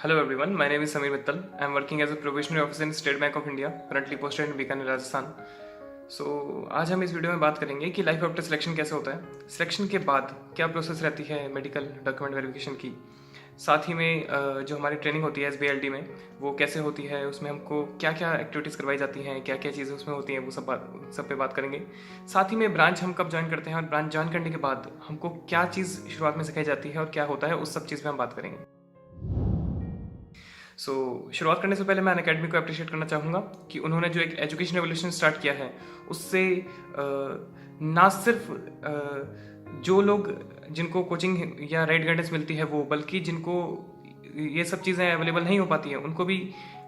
Hello everyone, my name is Samir Mittal. I am working as a probationary officer in State Bank of India, currently posted in Bikaner Rajasthan. आज हम इस video में बात करेंगे कि life after selection कैसे होता है, सिलेक्शन के बाद क्या प्रोसेस रहती है मेडिकल डॉक्यूमेंट वेरिफिकेशन की, साथ ही में जो हमारी ट्रेनिंग होती है SBLD में वो कैसे होती है, उसमें हमको क्या क्या एक्टिविटीज़ करवाई जाती हैं, क्या क्या चीज़ें उसमें होती हैं, वो सब पे बात करेंगे. साथ ही में ब्रांच हम कब ज्वाइन करते हैं और ब्रांच ज्वाइन करने के बाद हमको क्या चीज़ शुरुआत में सिखाई जाती है और क्या होता है, उस सब चीज़ पे हम बात करेंगे. शुरुआत करने से पहले मैं अनअकैडमी को अप्रिशिएट करना चाहूँगा कि उन्होंने जो एक एजुकेशन रेवोल्यूशन स्टार्ट किया है उससे ना सिर्फ जो लोग जिनको कोचिंग या राइट गाइडेंस मिलती है वो, बल्कि जिनको ये सब चीज़ें अवेलेबल नहीं हो पाती हैं उनको भी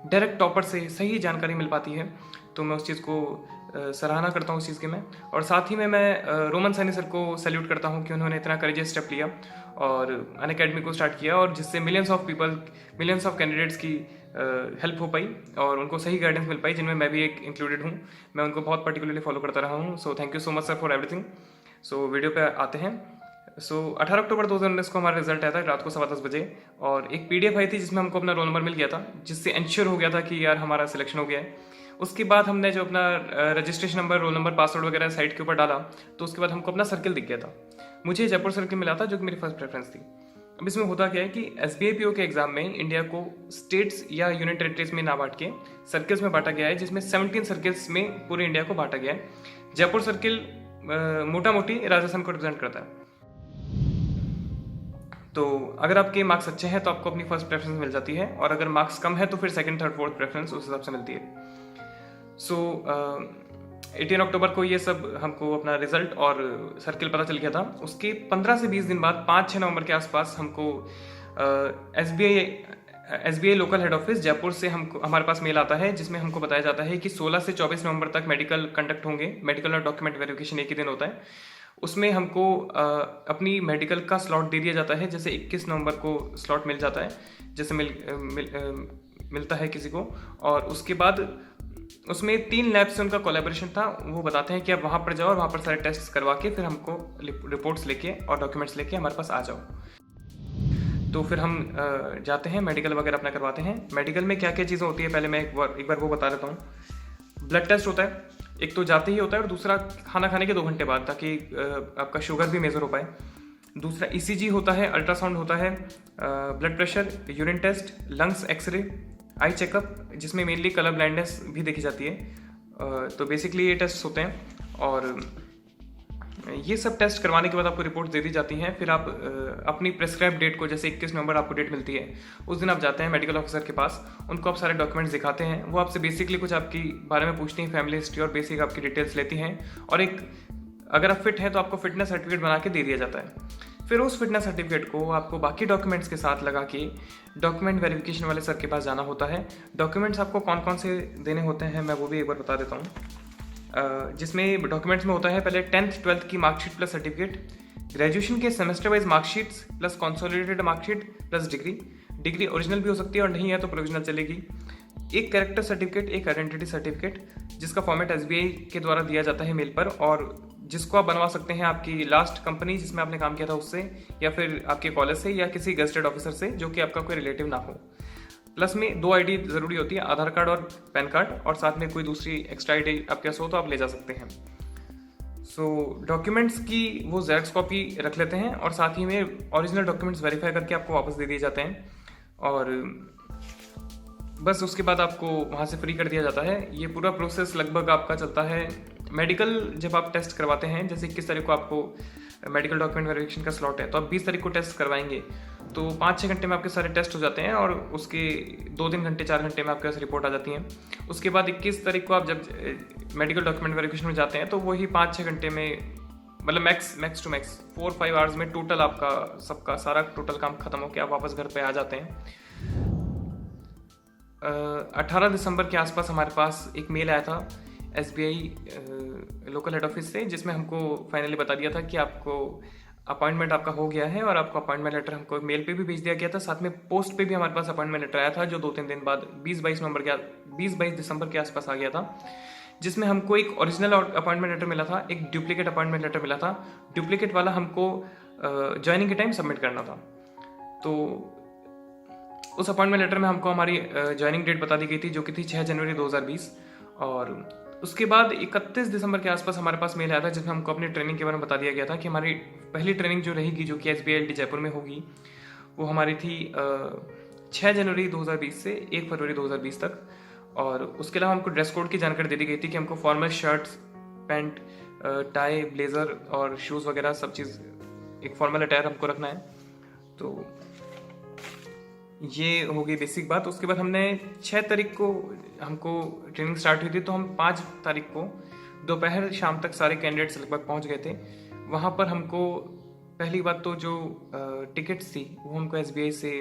डायरेक्ट टॉपर से सही जानकारी मिल पाती है. तो मैं उस चीज़ को सराहना करता हूँ उस चीज़ की मैं. और साथ ही में मैं रोमन सैनी सर को सैल्यूट करता हूँ कि उन्होंने इतना करेजियस स्टेप लिया और अनअकैडमी को स्टार्ट किया और जिससे मिलियंस ऑफ कैंडिडेट्स की हेल्प हो पाई और उनको सही गाइडेंस मिल पाई, जिनमें मैं भी एक इंक्लूडेड हूँ. मैं उनको बहुत पर्टिकुलरली फॉलो करता रहा हूँ. सो thank you so much sir for everything. Video पे आते हैं. 18 अक्टूबर 2019 को हमारा रिजल्ट आया था रात को 10:15 बजे और एक PDF आई थी जिसमें हमको अपना रोल नंबर मिल गया था, जिससे इंश्योर हो गया था कि यार हमारा सिलेक्शन हो गया है. उसके बाद हमने जो अपना registration number, roll number, password वगैरह साइट के ऊपर डाला तो उसके बाद हमको अपना सर्किल दिख गया था. मुझे जयपुर सर्किल मिला था जो कि मेरी फर्स्ट प्रेफरेंस थी. अब इसमें होता क्या है कि SBI PO के एग्जाम में इंडिया को स्टेट्स या यूनियन टेरिटरीज में ना बांट के सर्किल्स में बांटा गया है, जिसमें 17 सर्किल्स में पूरे इंडिया को बांटा गया है. जयपुर सर्किल मोटा मोटी राजस्थान को रिप्रेजेंट करता है. तो अगर आपके मार्क्स अच्छे हैं तो आपको अपनी फर्स्ट प्रेफरेंस मिल जाती है और अगर मार्क्स कम है तो फिर सेकंड, थर्ड, फोर्थ प्रेफरेंस उस हिसाब से मिलती है. 18 अक्टूबर को ये सब हमको अपना रिजल्ट और सर्किल पता चल गया था. उसके 15 से 20 दिन बाद 5-6 नवंबर के आसपास हमको SBI local head office Jaipur से हमारे पास मेल आता है जिसमें हमको बताया जाता है कि 16 से 24 नवंबर तक मेडिकल कंडक्ट होंगे. मेडिकल और डॉक्यूमेंट वेरिफिकेशन एक ही दिन होता है. उसमें हमको अपनी मेडिकल का स्लॉट दे दिया जाता है. जैसे 21 नवंबर को स्लॉट मिल जाता है, जैसे मिलता है किसी को. और उसके बाद उसमें 3 लैब से उनका कोलैबोरेशन था. वो बताते हैं कि आप वहाँ पर जाओ और वहाँ पर सारे टेस्ट करवा के फिर हमको रिपोर्ट्स लेके और डॉक्यूमेंट्स लेके हमारे पास आ जाओ. तो फिर हम जाते हैं, मेडिकल वगैरह अपना करवाते हैं. मेडिकल में क्या क्या चीज़ें होती है पहले मैं एक बार वो बता देता हूँ. ब्लड टेस्ट होता है, एक तो जाते ही होता है और दूसरा खाना खाने के 2 घंटे बाद, ताकि आपका शुगर भी मेजर हो पाए. दूसरा ECG होता है, अल्ट्रासाउंड होता है, blood pressure, urine test, lungs x-ray, eye checkup जिसमें मेनली कलर ब्लाइंडनेस भी देखी जाती है. तो बेसिकली ये टेस्ट होते हैं और ये सब टेस्ट करवाने के बाद आपको रिपोर्ट दे दी जाती हैं. फिर आप अपनी प्रेस्क्राइब डेट को, जैसे 21 नवंबर आपको डेट मिलती है, उस दिन आप जाते हैं मेडिकल ऑफिसर के पास. उनको आप सारे डॉक्यूमेंट्स दिखाते हैं. वो आपसे बेसिकली कुछ आपकी बारे में पूछती हैं, फैमिली हिस्ट्री और बेसिक आपकी डिटेल्स लेती हैं. और एक अगर आप फिट हैं तो आपको फिटनेस सर्टिफिकेट बना के दे दिया जाता है. फिर उस फिटनेस सर्टिफिकेट को आपको बाकी डॉक्यूमेंट्स के साथ लगा के डॉक्यूमेंट वेरिफिकेशन वाले सर के पास जाना होता है. डॉक्यूमेंट्स आपको कौन कौन से देने होते हैं मैं वो भी एक बार बता देता हूँ. जिसमें डॉक्यूमेंट्स में होता है पहले 10th 12th की मार्कशीट प्लस सर्टिफिकेट, ग्रेजुएशन के semester wise marksheets plus consolidated marksheet plus degree original भी हो सकती है और नहीं है तो प्रोविजनल चलेगी. एक कैरेक्टर सर्टिफिकेट, एक आइडेंटिटी सर्टिफिकेट जिसका फॉर्मेट SBI के द्वारा दिया जाता है मेल पर, और जिसको आप बनवा सकते हैं आपकी लास्ट कंपनी जिसमें आपने काम किया था उससे, या फिर आपके कॉलेज से, या किसी गेस्टेड ऑफिसर से जो कि आपका कोई रिलेटिव ना हो. प्लस में 2 ID ज़रूरी होती है, आधार कार्ड और पैन कार्ड, और साथ में कोई दूसरी एक्स्ट्रा ID आपके पास हो तो आप ले जा सकते हैं. डॉक्यूमेंट्स की वो जेरॉक्स कॉपी रख लेते हैं और साथ ही में ओरिजिनल डॉक्यूमेंट्स वेरीफाई करके आपको वापस दे दिए जाते हैं. और बस उसके बाद आपको वहाँ से फ्री कर दिया जाता है. ये पूरा प्रोसेस लगभग आपका चलता है. मेडिकल जब आप टेस्ट करवाते हैं, जैसे 21 तारीख को आपको मेडिकल डॉक्यूमेंट वेरिफिकेशन का स्लॉट है, तो आप 20 तारीख को टेस्ट करवाएंगे तो 5-6 घंटे में आपके सारे टेस्ट हो जाते हैं और उसके 2-3 घंटे 4 घंटे में आपके पास रिपोर्ट आ जाती है. उसके बाद 21 तारीख को आप जब मेडिकल डॉक्यूमेंट वेरिफिकेशन में जाते हैं तो वही 5-6 घंटे में, मतलब मैक्स टू मैक्स 4-5 आवर्स में टोटल आपका सबका सारा टोटल काम खत्म होकर आप वापस घर पे आ जाते हैं. 18 दिसंबर के आसपास हमारे पास एक मेल आया था SBI लोकल हेड ऑफिस से, जिसमें हमको फाइनली बता दिया था कि आपको अपॉइंटमेंट आपका हो गया है. और आपको अपॉइंटमेंट लेटर हमको मेल पे भी भेज दिया गया था. साथ में पोस्ट पे भी हमारे पास अपॉइंटमेंट लेटर आया था जो 2-3 दिन बाद 20-22 दिसंबर के आसपास आ गया था, जिसमें हमको एक ओरिजिनल अपॉइंटमेंट लेटर मिला था, एक डुप्लीकेट अपॉइंटमेंट लेटर मिला था. डुप्लीकेट वाला हमको ज्वाइनिंग के टाइम सबमिट करना था. तो उस अपॉइंटमेंट लेटर में हमको हमारी ज्वाइनिंग डेट बता दी गई थी, जो कि थी 6 जनवरी 2020। और उसके बाद 31 दिसंबर के आसपास हमारे पास मेल आया था, जिसमें हमको अपनी ट्रेनिंग के बारे में बता दिया गया था कि हमारी पहली ट्रेनिंग जो रहेगी, जो कि SBILT जयपुर में होगी, वो हमारी थी 6 जनवरी 2020 से 1 फरवरी 2020 तक। और उसके अलावा हमको ड्रेस कोड की जानकारी दे दी गई थी कि हमको formal shirts, pant, tie, blazer और शूज़ वगैरह सब चीज़, एक फॉर्मल अटायर हमको रखना है। तो ये हो गई बेसिक बात। उसके बाद हमने 6 तारीख को हमको ट्रेनिंग स्टार्ट हुई थी, तो हम 5 तारीख को दोपहर शाम तक सारे कैंडिडेट्स लगभग पहुंच गए थे। वहाँ पर हमको पहली बात तो जो टिकट्स थी वो हमको SBI से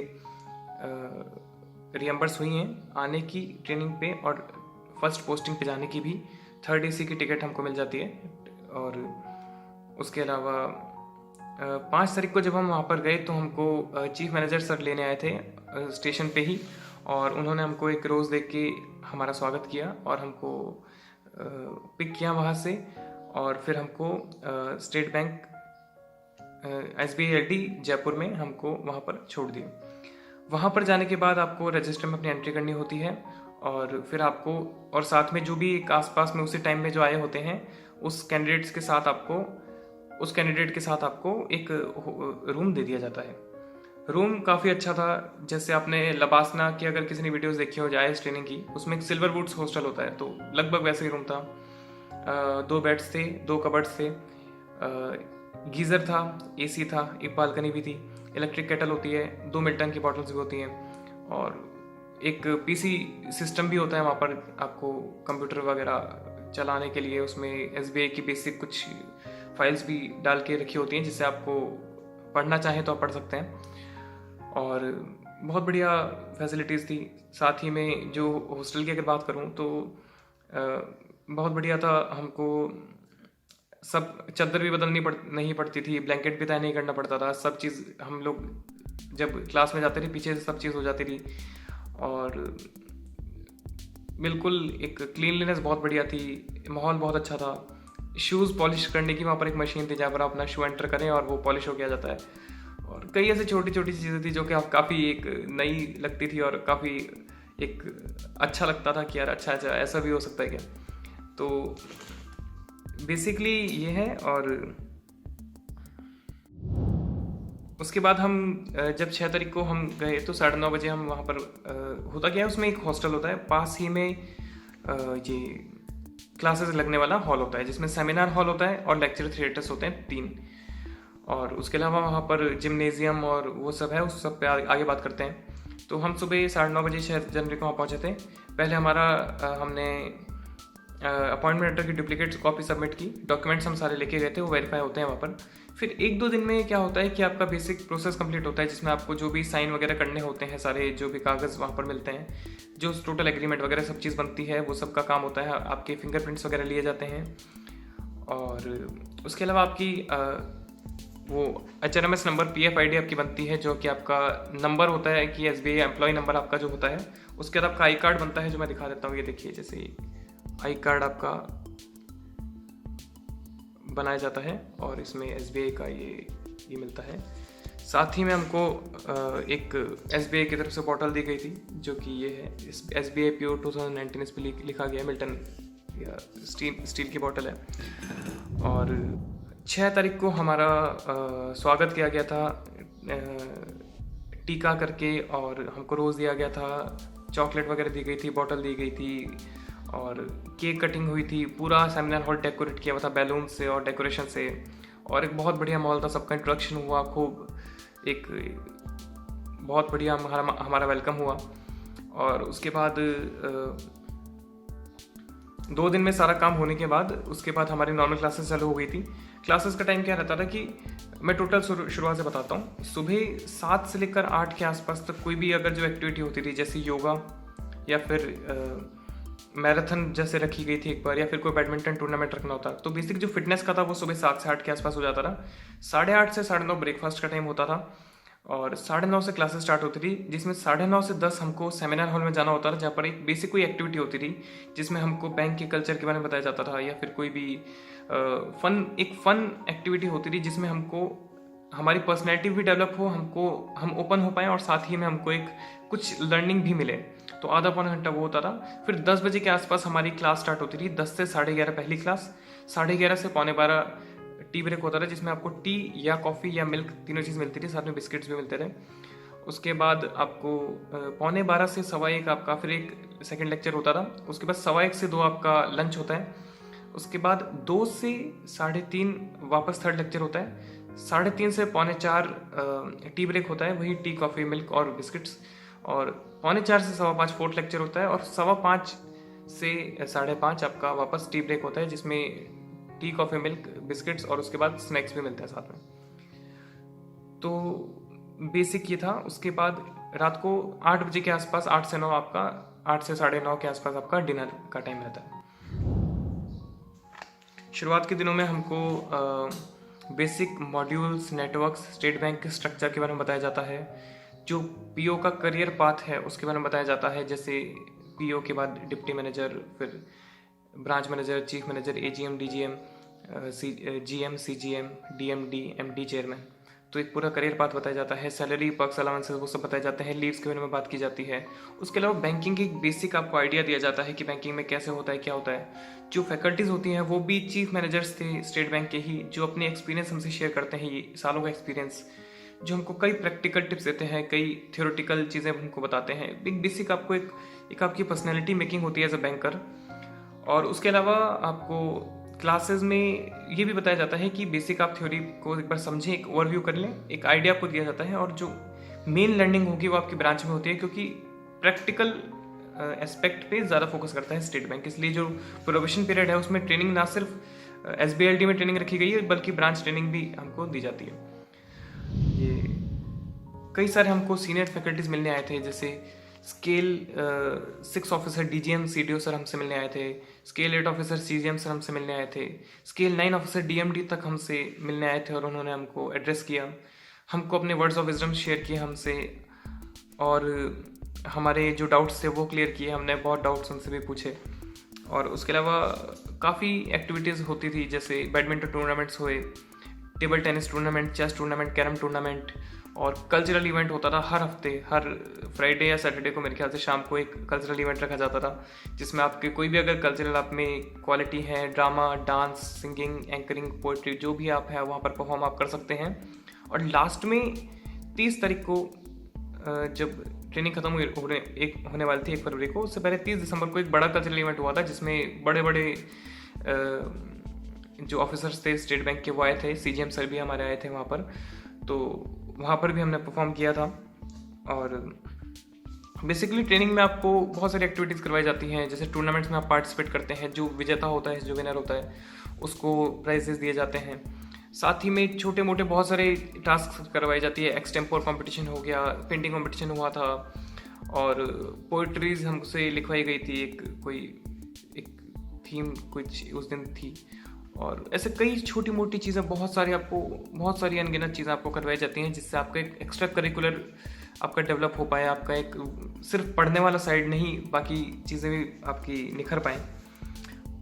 रियम्बर्स हुई हैं आने की ट्रेनिंग पे, और फर्स्ट पोस्टिंग पे जाने की भी 3rd AC की टिकट हमको मिल जाती है। और उसके अलावा 5 तारीख को जब हम वहाँ पर गए तो हमको चीफ मैनेजर सर लेने आए थे स्टेशन पे ही, और उन्होंने हमको एक रोज़ देख के हमारा स्वागत किया और हमको पिक किया वहाँ से, और फिर हमको स्टेट बैंक SBILT जयपुर में हमको वहाँ पर छोड़ दिए। वहाँ पर जाने के बाद आपको रजिस्टर में अपनी एंट्री करनी होती है, और फिर आपको, और साथ में जो भी एक आसपास में उसी टाइम में जो आए होते हैं उस कैंडिडेट के साथ आपको एक रूम दे दिया जाता है। रूम काफ़ी अच्छा था। जैसे आपने लबासना की अगर किसी ने वीडियोस देखी हो जाए ट्रेनिंग की, उसमें एक सिल्वर वुड्स हॉस्टल होता है, तो लगभग वैसे ही रूम था। 2 बेड्स थे, 2 कबर्ड्स थे, गीज़र था, AC था, एक बालकनी भी थी, इलेक्ट्रिक केटल होती है, 2 मिल्टन की बॉटल्स भी होती हैं, और एक PC सिस्टम भी होता है वहाँ पर आपको कंप्यूटर वगैरह चलाने के लिए। उसमें SBI की बेसिक कुछ फाइल्स भी डाल के रखी होती हैं, जिससे आपको पढ़ना चाहें तो आप पढ़ सकते हैं। और बहुत बढ़िया फैसिलिटीज़ थी। साथ ही में जो हॉस्टल की अगर बात करूं तो बहुत बढ़िया था। हमको सब चादर भी नहीं पड़ती थी, ब्लैंकेट भी तय नहीं करना पड़ता था। सब चीज़ हम लोग जब क्लास में जाते थे पीछे से सब चीज़ हो जाती थी, और बिल्कुल एक क्लीनलीनेस बहुत बढ़िया थी, माहौल बहुत अच्छा था। शूज़ पॉलिश करने की वहाँ पर एक मशीन थी, जहाँ पर आप अपना शू एंटर करें और वो पॉलिश हो गया जाता है। और कई ऐसी छोटी छोटी चीज़ें थी जो कि आप काफ़ी एक नई लगती थी, और काफ़ी एक अच्छा लगता था कि यार अच्छा ऐसा भी हो सकता है क्या। तो बेसिकली ये है। और उसके बाद हम जब 6 तारीख को हम गए तो 9:30 बजे हम वहाँ पर होता क्या है, उसमें एक हॉस्टल होता है, पास ही में ये क्लासेस लगने वाला हॉल होता है, जिसमें सेमिनार हॉल होता है और लेक्चर थिएटर्स होते हैं 3। और उसके अलावा वहाँ पर जिम्नेजियम और वो सब है, उस सब पे आगे बात करते हैं। तो हम सुबह 9:30 बजे 6 जनवरी को वहाँ पहुँचे थे। पहले हमारा हमने अपॉइंटमेंट लेटर की डुप्लीकेट कॉपी सबमिट की, डॉक्यूमेंट्स हम सारे लेके गए थे, वो वेरीफाई होते हैं वहाँ पर। फिर 1-2 दिन में क्या होता है कि आपका बेसिक प्रोसेस कंप्लीट होता है, जिसमें आपको जो भी साइन वगैरह करने होते हैं, सारे जो भी कागज़ वहाँ पर मिलते हैं, जो टोटल एग्रीमेंट वगैरह सब चीज़ बनती है, वो सब का काम होता है। आपके फिंगरप्रिंट्स वगैरह लिए जाते हैं, और उसके अलावा आपकी वो HRMS नंबर, PF ID आपकी बनती है, जो कि आपका नंबर होता है कि SBI एम्प्लॉय नंबर आपका जो होता है। उसके बाद आपका आई कार्ड बनता है, जो मैं दिखा देता हूँ। ये देखिए, जैसे आई कार्ड आपका बनाया जाता है, और इसमें SBI का ये मिलता है। साथ ही में हमको एक SBI की तरफ से बॉटल दी गई थी, जो कि ये है, इस SBI प्योर 2019 इस पर लिखा गया है, मिल्टन या स्टील की बॉटल है। और 6 तारीख को हमारा स्वागत किया गया था टीका करके, और हमको रोज़ दिया गया था, चॉकलेट वगैरह दी गई थी, बॉटल दी गई थी, और केक कटिंग हुई थी। पूरा सेमिनार हॉल डेकोरेट किया हुआ था बैलून से और डेकोरेशन से, और एक बहुत बढ़िया माहौल था। सबका इंट्रोडक्शन हुआ, खूब एक बहुत बढ़िया हमारा वेलकम हुआ। और उसके बाद 2 दिन में सारा काम होने के बाद उसके बाद हमारी नॉर्मल क्लासेस चालू हो गई थी। क्लासेस का टाइम क्या रहता था कि मैं टोटल शुरुआत से बताता हूँ। सुबह 7 से लेकर 8 के आसपास तक कोई भी अगर जो एक्टिविटी होती थी, जैसे योगा या फिर मैराथन जैसे रखी गई थी एक बार, या फिर कोई बैडमिंटन टूर्नामेंट रखना होता, तो बेसिक जो फिटनेस का था वो सुबह 7 से 8 के आसपास हो जाता था। 8:30 से 9:30 ब्रेकफास्ट का टाइम होता था, और 9:30 से क्लासेस स्टार्ट होती थी, जिसमें 9:30 से 10 हमको सेमिनार हॉल में जाना होता था, जहाँ पर एक बेसिक कोई एक्टिविटी होती थी, जिसमें हमको बैंक के कल्चर के बारे में बताया जाता था, या फिर कोई भी फन एक्टिविटी होती थी, जिसमें हमको हमारी पर्सनैलिटी भी डेवलप हो, हम ओपन हो पाएँ और साथ ही में हमको एक कुछ लर्निंग भी मिले। तो आधा पौना घंटा वो होता था। फिर 10 बजे के आसपास हमारी क्लास स्टार्ट होती थी। 10 से 11:30 पहली क्लास, 11:30 से 11:45 टी ब्रेक होता था, जिसमें आपको टी या कॉफ़ी या मिल्क तीनों चीज़ मिलती थी, साथ में बिस्किट्स भी मिलते थे। उसके बाद आपको 11:15 से 1:15 आपका फिर एक सेकंड लेक्चर होता था। उसके बाद 1:15 से 2 आपका लंच होता है। उसके बाद 2 से 3:30 वापस थर्ड लेक्चर होता है। 3:30 से 3:45 टी ब्रेक होता है, वही टी, कॉफ़ी, मिल्क और बिस्किट्स। और 4:45 से 5:15 फोर्थ लेक्चर होता है। और 5:15 से 5:30 आपका वापस टी ब्रेक होता है, जिसमें टी, कॉफ़ी, मिल्क, बिस्किट्स और उसके बाद स्नैक्स भी मिलते हैं साथ में। तो बेसिक ये था। उसके बाद रात को 8 बजे के आसपास, 8 से 9 आपका, 8 से 9:30 के आसपास आपका डिनर का टाइम रहता है। शुरुआत के दिनों में हमको basic modules, networks, state bank के स्ट्रक्चर के बारे में बताया जाता है। जो पीओ का करियर पाथ है उसके बारे में बताया जाता है, जैसे पीओ के बाद डिप्टी मैनेजर, फिर branch manager, chief manager, AGM, DGM, GM, CGM, DMD, MD, chairman. तो एक पूरा करियर पाथ बताया जाता है। सैलरी, पर्क्स, अलाउंसेस वो सब बताए जाते हैं। लीव्स के बारे में बात की जाती है। उसके अलावा बैंकिंग की बेसिक आपको आइडिया दिया जाता है कि बैंकिंग में कैसे होता है, क्या होता है। जो फैकल्टीज़ होती हैं वो भी चीफ मैनेजर्स थे स्टेट बैंक के ही, जो अपने एक्सपीरियंस हमसे शेयर करते हैं, ये सालों का एक्सपीरियंस, जो हमको कई प्रैक्टिकल टिप्स देते हैं, कई थियोरेटिकल चीज़ें हमको बताते हैं। एक बेसिक आपको एक आपकी पर्सनैलिटी मेकिंग होती है एज अ बैंकर। और उसके अलावा आपको क्लासेस में ये भी बताया जाता है कि बेसिक आप थ्योरी को एक बार समझें, एक ओवरव्यू कर लें, एक आइडिया आपको दिया जाता है। और जो मेन लर्निंग होगी वो आपकी ब्रांच में होती है, क्योंकि प्रैक्टिकल एस्पेक्ट पे ज़्यादा फोकस करता है स्टेट बैंक। इसलिए जो प्रोबेशन पीरियड है उसमें ट्रेनिंग ना सिर्फ एसबीएलडी में ट्रेनिंग रखी गई है, बल्कि ब्रांच ट्रेनिंग भी हमको दी जाती है। ये कई सारे हमको सीनियर फैकल्टीज मिलने आए थे, जैसे scale 6 officer DGM CDO sir हमसे मिलने आए थे। स्केल 8 ऑफिसर सीजीएम सर हमसे मिलने आए थे। स्केल 9 ऑफिसर डीएमडी तक हमसे मिलने आए थे और उन्होंने हमको एड्रेस किया, हमको अपने वर्ड्स ऑफ विजडम शेयर किए हमसे, और हमारे जो डाउट्स थे वो क्लियर किए। हमने बहुत डाउट्स उनसे भी पूछे। और उसके अलावा काफ़ी एक्टिविटीज़ होती थी, जैसे बैडमिंटन टूर्नामेंट्स हुए, table tennis tournament, chess tournament, carrom tournament, और कल्चरल इवेंट होता था हर हफ्ते, हर फ्राइडे या सैटरडे को मेरे ख्याल से शाम को एक कल्चरल इवेंट रखा जाता था, जिसमें आपके कोई भी अगर कल्चरल आप में क्वालिटी है, drama, dance, singing, anchoring, poetry, जो भी आप है वहाँ पर परफॉर्म आप कर सकते हैं। और लास्ट में 30 तारीख को जब ट्रेनिंग खत्म होने वाली थी 1 फरवरी को, उससे पहले 30 दिसंबर को एक बड़ा कल्चरल इवेंट हुआ था, जिसमें बड़े बड़े जो ऑफिसर्स थे स्टेट बैंक के वो आए थे। सीजीएम सर भी हमारे आए थे वहाँ पर, तो वहाँ पर भी हमने परफॉर्म किया था। और बेसिकली ट्रेनिंग में आपको बहुत सारी एक्टिविटीज़ करवाई जाती हैं, जैसे टूर्नामेंट्स में आप पार्टिसिपेट करते हैं, जो विजेता होता है, जो विनर होता है, उसको प्राइजेस दिए जाते हैं। साथ ही में छोटे मोटे बहुत सारे टास्क करवाई जाती है। एक्सटेम्पोर कंपटीशन हो गया, पेंटिंग कंपटीशन हुआ था, और पोइट्रीज हमसे लिखवाई गई थी, एक थीम कुछ उस दिन थी। और ऐसे कई छोटी मोटी चीज़ें, बहुत सारी अनगिनत चीज़ें आपको करवाई जाती हैं, जिससे आपका एक एक्स्ट्रा करिकुलर आपका डेवलप हो पाए, आपका एक सिर्फ पढ़ने वाला साइड नहीं, बाकी चीज़ें भी आपकी निखर पाएँ।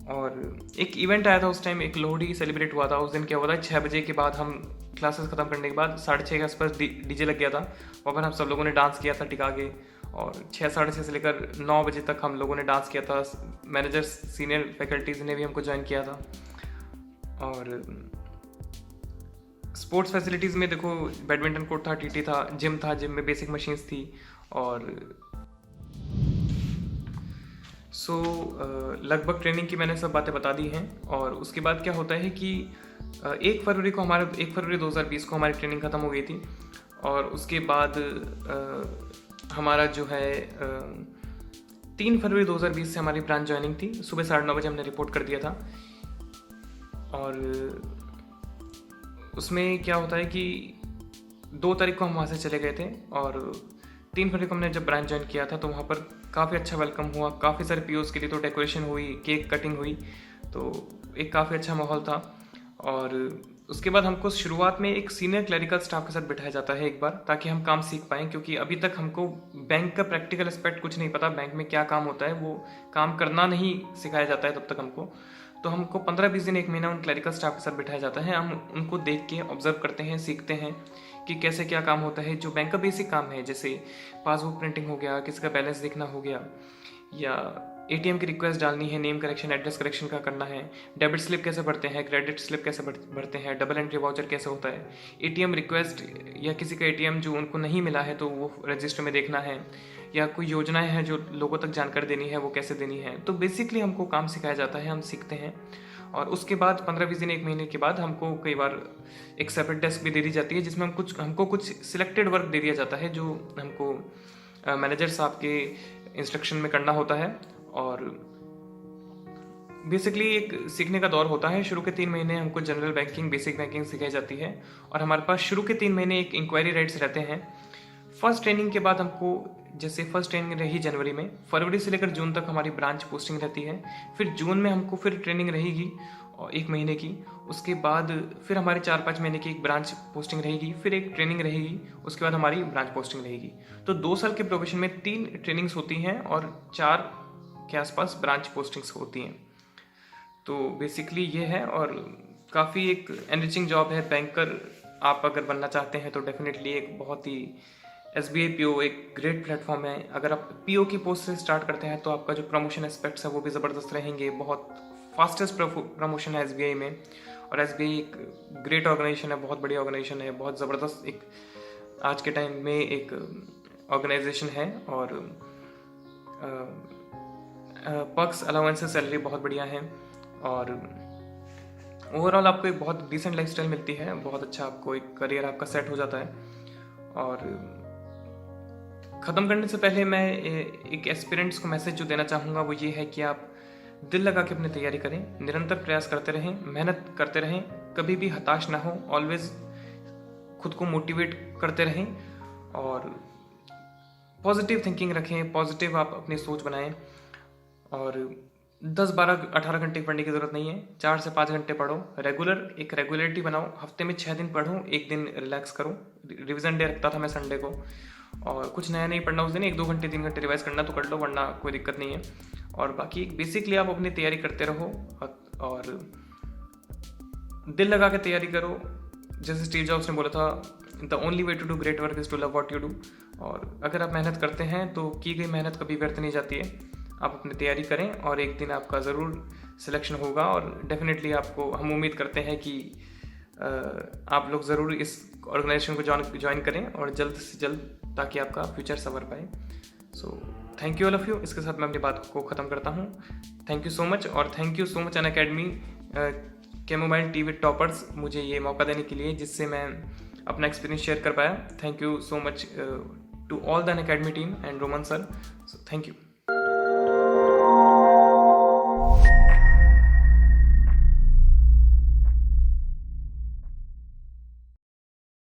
और एक इवेंट आया था उस टाइम, एक लोहड़ी सेलिब्रेट हुआ था। उस दिन क्या हुआ था, 6 बजे के बाद हम क्लासेस ख़त्म करने के बाद 6:30 के आसपास डीजे लग गया था, वहाँ पर हम सब लोगों ने डांस किया था टिका के। और 6, 6:30 से लेकर 9 बजे तक हम लोगों ने डांस किया था। मैनेजर्स, सीनियर फैकल्टीज़ ने भी हमको ज्वाइन किया था। और स्पोर्ट्स फैसिलिटीज़ में देखो, बैडमिंटन कोर्ट था, टीटी था, जिम था, जिम में बेसिक मशीन्स थी। और लगभग ट्रेनिंग की मैंने सब बातें बता दी हैं। और उसके बाद क्या होता है कि 1 फरवरी 2020 को हमारी ट्रेनिंग ख़त्म हो गई थी। और उसके बाद हमारा जो है 3 फरवरी 2020 से हमारी ब्रांच ज्वाइनिंग थी। सुबह 9:30 बजे हमने रिपोर्ट कर दिया था। और उसमें क्या होता है कि 2 तारीख को हम वहाँ से चले गए थे, और 3 फरवरी को हमने जब ब्रांच ज्वाइन किया था तो वहाँ पर काफ़ी अच्छा वेलकम हुआ। काफ़ी सारे पीओस के लिए तो डेकोरेशन हुई, केक कटिंग हुई, तो एक काफ़ी अच्छा माहौल था। और उसके बाद हमको शुरुआत में एक सीनियर क्लरिकल स्टाफ के साथ बिठाया जाता है एक बार, ताकि हम काम सीख पाएँ, क्योंकि अभी तक हमको बैंक का प्रैक्टिकल एस्पेक्ट कुछ नहीं पता, बैंक में क्या काम होता है वो काम करना नहीं सिखाया जाता है तब तक हमको। तो हमको 15-20 दिन, 1 महीना उन क्लरिकल स्टाफ के साथ बिठाया जाता है। हम उनको देख के ऑब्जर्व करते हैं, सीखते हैं कि कैसे क्या काम होता है। जो बैंक का बेसिक काम है, जैसे पासबुक प्रिंटिंग हो गया, किसी का बैलेंस देखना हो गया, या एटीएम की रिक्वेस्ट डालनी है, नेम करेक्शन, एड्रेस करेक्शन का करना है, डेबिट स्लिप कैसे भरते हैं, क्रेडिट स्लिप कैसे भरते हैं, डबल एंट्री वाउचर कैसे होता है, एटीएम रिक्वेस्ट या किसी का एटीएम जो उनको नहीं मिला है तो वो रजिस्टर में देखना है, या कोई योजनाएं हैं जो लोगों तक जानकारी देनी है वो कैसे देनी है। तो बेसिकली हमको काम सिखाया जाता है, हम सीखते हैं। और उसके बाद 15-20 दिन, 1 महीने के बाद हमको कई बार एक सेपरेट डेस्क भी दे दी जाती है, जिसमें हमको कुछ सिलेक्टेड वर्क दे दिया जाता है जो हमको मैनेजर साहब के इंस्ट्रक्शन में करना होता है। और बेसिकली एक सीखने का दौर होता है। शुरू के 3 महीने हमको जनरल बैंकिंग, बेसिक बैंकिंग सिखाई जाती है, और हमारे पास शुरू के 3 महीने एक इंक्वायरी राइट्स रहते हैं। फर्स्ट ट्रेनिंग के बाद हमको, जैसे फर्स्ट ट्रेनिंग रही जनवरी में, फरवरी से लेकर जून तक हमारी ब्रांच पोस्टिंग रहती है। फिर जून में हमको फिर ट्रेनिंग रहेगी और 1 महीने की। उसके बाद फिर हमारी 4-5 महीने की एक ब्रांच पोस्टिंग रहेगी, फिर एक ट्रेनिंग रहेगी, उसके बाद हमारी ब्रांच पोस्टिंग रहेगी। तो 2 साल के प्रोबेशन में 3 ट्रेनिंग्स होती हैं और 4 के आसपास ब्रांच पोस्टिंग्स होती हैं। तो बेसिकली ये है, और काफ़ी एक एनरिचिंग जॉब है। बैंकर आप अगर बनना चाहते हैं तो डेफिनेटली एक बहुत ही, SBI PO एक ग्रेट प्लेटफॉर्म है। अगर आप PO की पोस्ट से स्टार्ट करते हैं तो आपका जो प्रमोशन एस्पेक्ट्स है वो भी ज़बरदस्त रहेंगे। बहुत फास्टेस्ट प्रमोशन है SBI में, और SBI एक ग्रेट ऑर्गेनाइजेशन है, बहुत बड़ी ऑर्गेनाइजेशन है, बहुत ज़बरदस्त एक आज के टाइम में एक ऑर्गेनाइजेशन है। और पर्क्स, अलाउंसेस, सैलरी बहुत बढ़िया है, और ओवरऑल आपको एक बहुत डिसेंट लाइफस्टाइल मिलती है। बहुत अच्छा आपको एक करियर आपका सेट हो जाता है। और ख़त्म करने से पहले मैं एक एस्पिरेंट्स को मैसेज जो देना चाहूँगा वो ये है कि आप दिल लगा के अपनी तैयारी करें, निरंतर प्रयास करते रहें, मेहनत करते रहें, कभी भी हताश ना हो, ऑलवेज खुद को मोटिवेट करते रहें, और पॉजिटिव थिंकिंग रखें, पॉजिटिव आप अपनी सोच बनाएं। और 10, 12, 18 घंटे पढ़ने की ज़रूरत नहीं है, 4 से 5 घंटे पढ़ो। एक रेगुलरिटी बनाओ, हफ्ते में 6 दिन पढ़ो, 1 दिन रिलैक्स करो। रिवीजन डे रखता था मैं संडे को, और कुछ नया नहीं पढ़ना उस दिन, 1-2 घंटे 3 घंटे रिवाइज करना तो कर लो, वरना कोई दिक्कत नहीं है। और बाकी बेसिकली आप अपनी तैयारी करते रहो और दिल लगा के तैयारी करो। जैसे स्टीव जॉब्स ने बोला था, the only way to do great work is to love what you do. और अगर आप मेहनत करते हैं तो की गई मेहनत कभी व्यर्थ नहीं जाती है। आप अपनी तैयारी करें और एक दिन आपका ज़रूर सिलेक्शन होगा, और डेफिनेटली आपको हम उम्मीद करते हैं कि आप लोग ज़रूर इस ऑर्गेनाइजेशन को ज्वाइन करें, और जल्द से जल्द, ताकि आपका फ्यूचर संवर पाए। सो thank you all of you. इसके साथ मैं अपनी बात को ख़त्म करता हूँ। थैंक यू सो मच, और thank you so much Unacademy, chamomile tea with toppers, मुझे ये मौका देने के लिए जिससे मैं अपना एक्सपीरियंस शेयर कर पाया। Thank you so much to all the Unacademy team and Roman sir. So thank you.